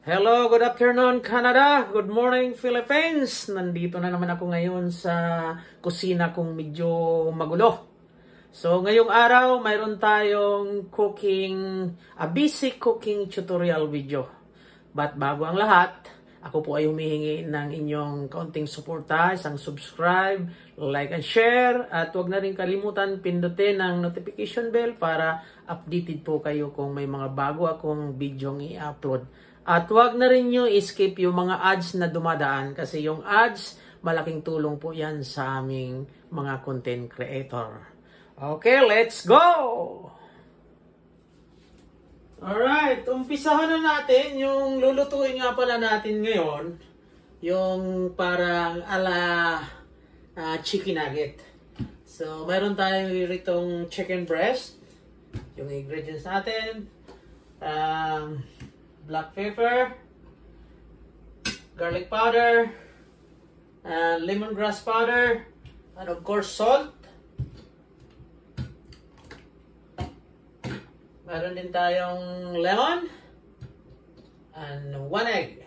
Hello, good afternoon Canada, good morning Philippines. Nandito na naman ako ngayon sa kusina kong medyo magulo. So ngayong araw, mayroon tayong basic cooking tutorial video. But bago ang lahat, ako po ay humihingi ng inyong kaunting suporta, isang subscribe, like and share, at huwag na rin kalimutan pindutin ang notification bell para updated po kayo kung may mga bago akong videong i-upload. At huwag na rin nyo skip yung mga ads na dumadaan kasi yung ads, malaking tulong po yan sa aming mga content creator. Okay, let's go! Alright, umpisahan na natin yung lulutuin nga pala natin ngayon. Yung parang ala chicken nugget. So, mayroon tayong ritong chicken breast. Yung ingredients natin. Black pepper, garlic powder, lemongrass powder, and of course salt. Meron din tayong lemon and 1 egg.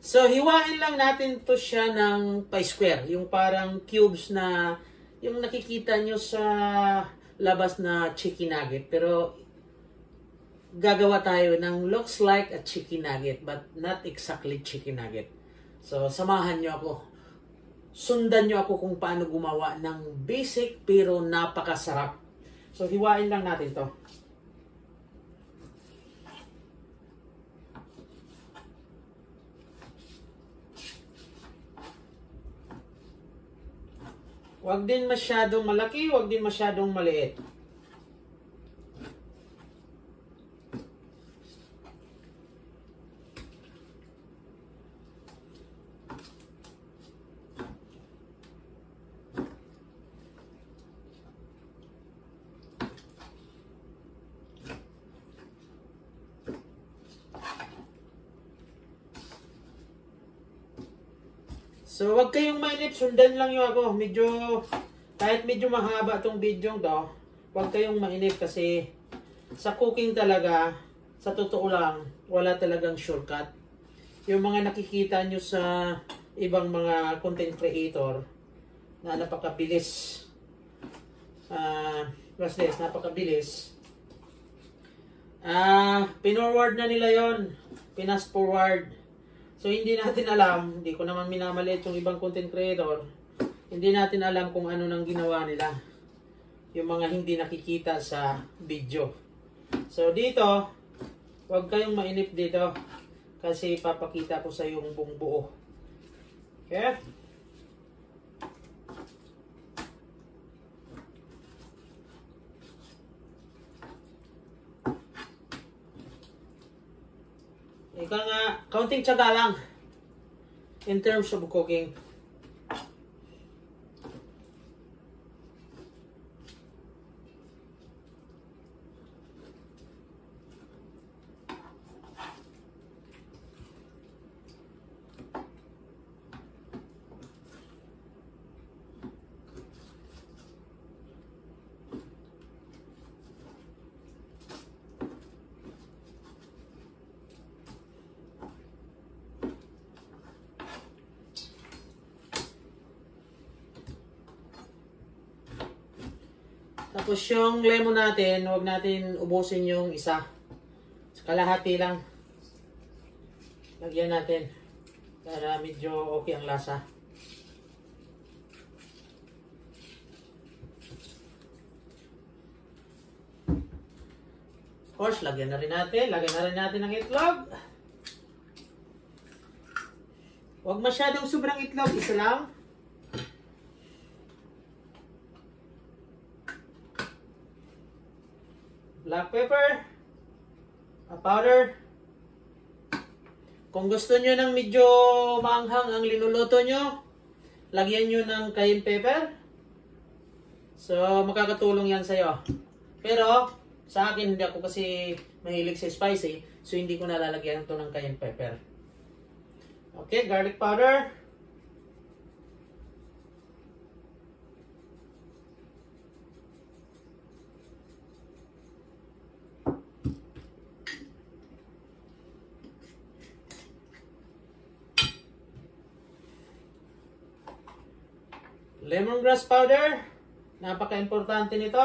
So hiwain lang natin to siya ng pa-square, yung parang cubes na yung nakikita nyo sa labas na chicken nugget, pero gagawa tayo ng looks like a chicken nugget but not exactly chicken nugget. So, samahan nyo ako. Sundan nyo ako kung paano gumawa ng basic pero napakasarap. So, hiwain lang natin to. Huwag din masyadong malaki, huwag din masyadong maliit. So, wag kayong mainip, sundan lang yung ako. Kahit medyo mahaba tong video to, wag kayong mainip kasi sa cooking talaga, sa totoo lang, wala talagang shortcut. Yung mga nakikita nyo sa ibang mga content creator na napakabilis, napakabilis, pinorward na nila yon, pinas forward. So, hindi natin alam, hindi ko naman minamaliit yung ibang content creator, hindi natin alam kung ano nang ginawa nila. Yung mga hindi nakikita sa video. So, dito, huwag kayong mainip dito kasi papakita ko sa yung buong buo. Okay? Ika nga, kaunting tiyaga lang in terms of cooking. Tapos yung lemon natin, huwag natin ubusin yung isa. Kalahati lang. Lagyan natin para medyo okay ang lasa. Of course, lagyan na rin natin. Lagyan na rin natin ng itlog. Huwag masyadong sobrang itlog. Isa lang. Black pepper, powder. Kung gusto nyo ng medyo maanghang ang linuluto nyo, lagyan nyo ng cayenne pepper. So, makakatulong yan sa'yo. Pero, sa akin, hindi ako kasi mahilig sa spicy, so hindi ko nalalagyan ito ng cayenne pepper. Okay, garlic powder. lemongrass powder. Napaka-importante nito.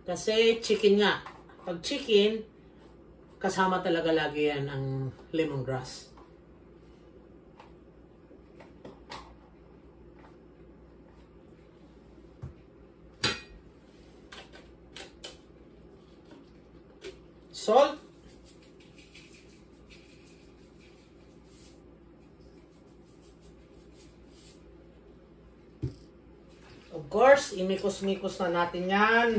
Kasi chicken nga. Pag chicken, kasama talaga lagi yan ang lemongrass. Salt. Of course, imikos-mikos na natin yan.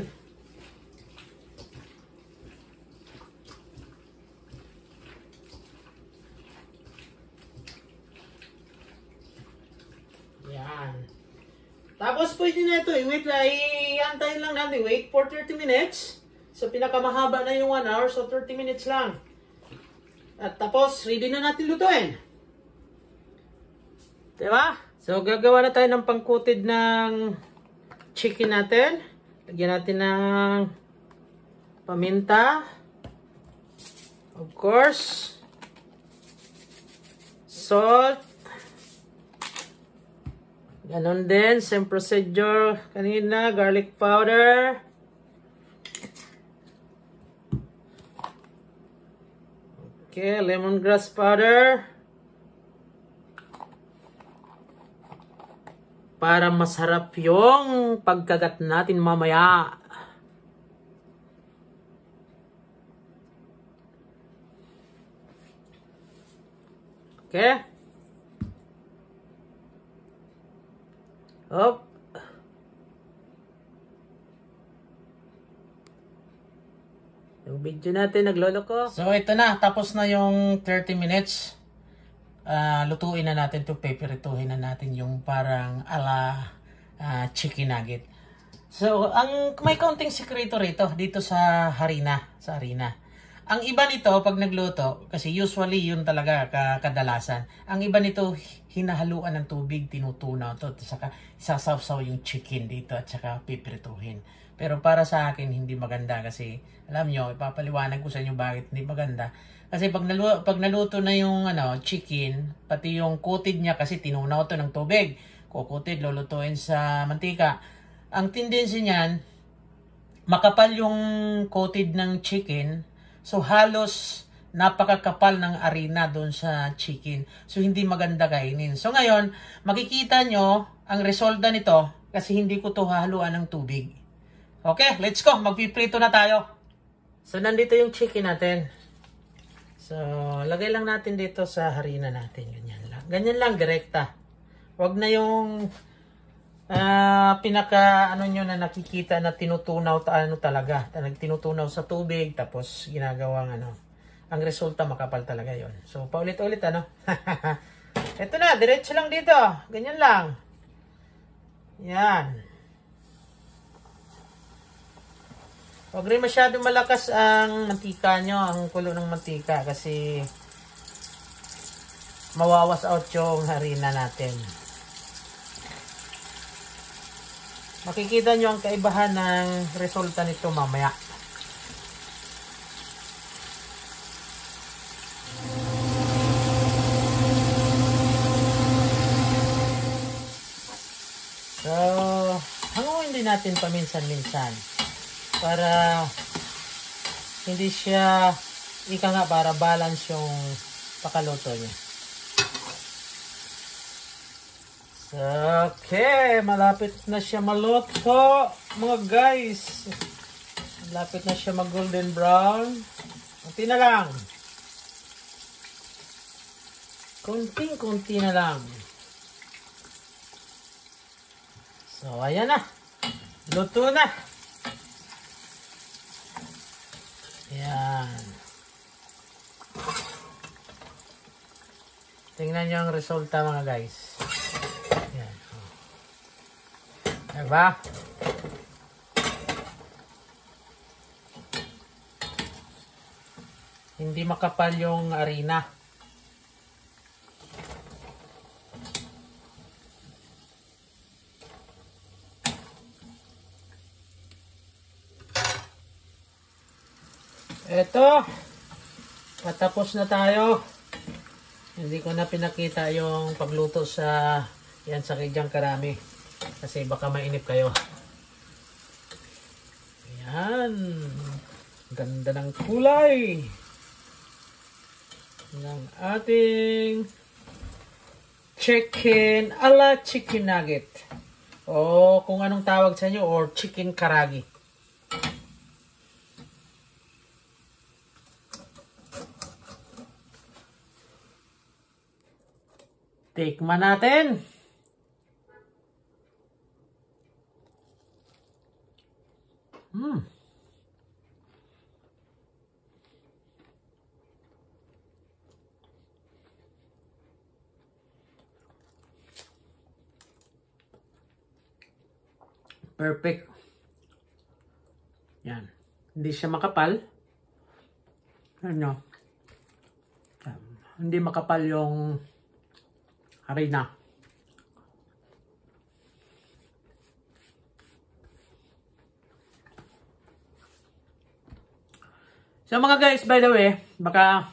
Yan. Tapos pwede na ito, i-wait lang, i-antayin lang natin, wait for 30 minutes. So pinakamahaba na yung 1 hour, so 30 minutes lang. At tapos, ready na natin lutuin. Diba? So gagawa na tayo ng pangkutid ng chicken natin. Lagyan natin ng paminta. Of course. Salt. Ganon din, same procedure kanina, garlic powder. Okay, lemongrass powder. Para masarap yung pagkagat natin mamaya. Okay. Up. Yung video natin naglolo ko. So ito na, tapos na yung 30 minutes. Lutuin na natin to, peperituhin na natin yung parang ala chicken nugget. So ang may kaunting sikreto rito dito sa harina, Ang iba nito pag nagluto, kasi usually yun talaga kadalasan. Ang iba nito hinahaluan ng tubig, tinutunaw to, at saka sasawsaw yung chicken dito at saka pipirituhin. Pero para sa akin hindi maganda kasi alam nyo, ipapaliwanag ko sa inyo bakit hindi maganda. Kasi pag naluto na yung chicken, pati yung coated niya kasi tinunaw to ng tubig. Kukutid, lulutuin sa mantika. Ang tendency niyan, makapal yung coated ng chicken. So halos napakakapal ng arena doon sa chicken. So hindi maganda kainin. So ngayon, makikita nyo ang resulta nito kasi hindi ko to haluan ng tubig. Okay, let's go. Magpiprito na tayo. So nandito yung chicken natin. So lagay lang natin dito sa harina natin. Ganyan lang. Ganyan lang, direkta. Wag na yung pinaka nyo na nakikita na tinutunaw talaga. Tinutunaw sa tubig tapos ginagawang ang resulta makapal talaga yon. So paulit-ulit Ito na, diretso lang dito. Ganyan lang. Yan. Huwag rin masyadong malakas ang mantika nyo, ang kulo ng mantika kasi mawawas out yung harina natin. Makikita nyo ang kaibahan ng resulta nito mamaya. So, hanguin din natin paminsan-minsan para hindi siya para balance yung pakaluto niya. Okay, malapit na siya maluto, mga guys. Malapit na siya mag golden brown. Kunti na lang. Kunting-kunti na lang. So, ayan na. Luto na. Ayan. Tingnan nyo ang resulta, mga guys. Ayan. Diba? Hindi makapal yung harina. Ito, patapos na tayo. Hindi ko na pinakita yung pagluto sa yan sa kidyang karami. Kasi baka mainip kayo. Ayan. Ganda ng kulay ng ating chicken ala chicken nugget. O kung anong tawag sa inyo or chicken karagi. Tikman natin. Perfect. Yan. Hindi siya makapal. Ano? Hindi makapal yung harina. So mga guys, by the way, baka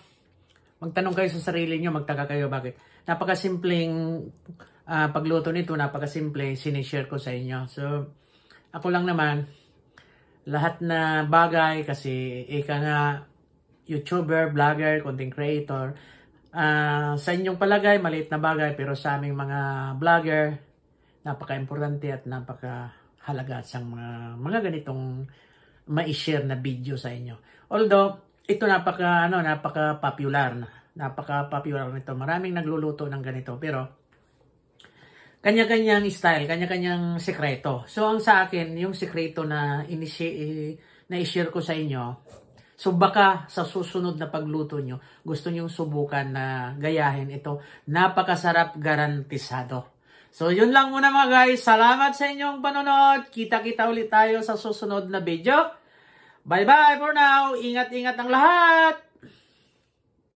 magtanong kayo sa sarili nyo, magtaka kayo bakit. Napakasimpleng pagluto nito, napakasimple, sinishare ko sa inyo. So, ako lang naman, lahat na bagay, kasi ika nga, YouTuber, vlogger, content creator, sa inyong palagay, maliit na bagay, pero sa aming mga vlogger, napaka-importante at napaka-halaga sa mga ganitong ma-share na video sa inyo. Although, ito napaka-popular nito. Maraming nagluluto ng ganito, pero kanya-kanyang style, kanya-kanyang sekreto. So, ang sa akin, yung sekreto na i-share ko sa inyo, so baka sa susunod na pagluto nyo, gusto nyo subukan na gayahin ito. Napakasarap, garantisado. So, yun lang muna mga guys. Salamat sa inyong panonood. Kita-kita ulit tayo sa susunod na video. Bye-bye for now. Ingat-ingat ang lahat.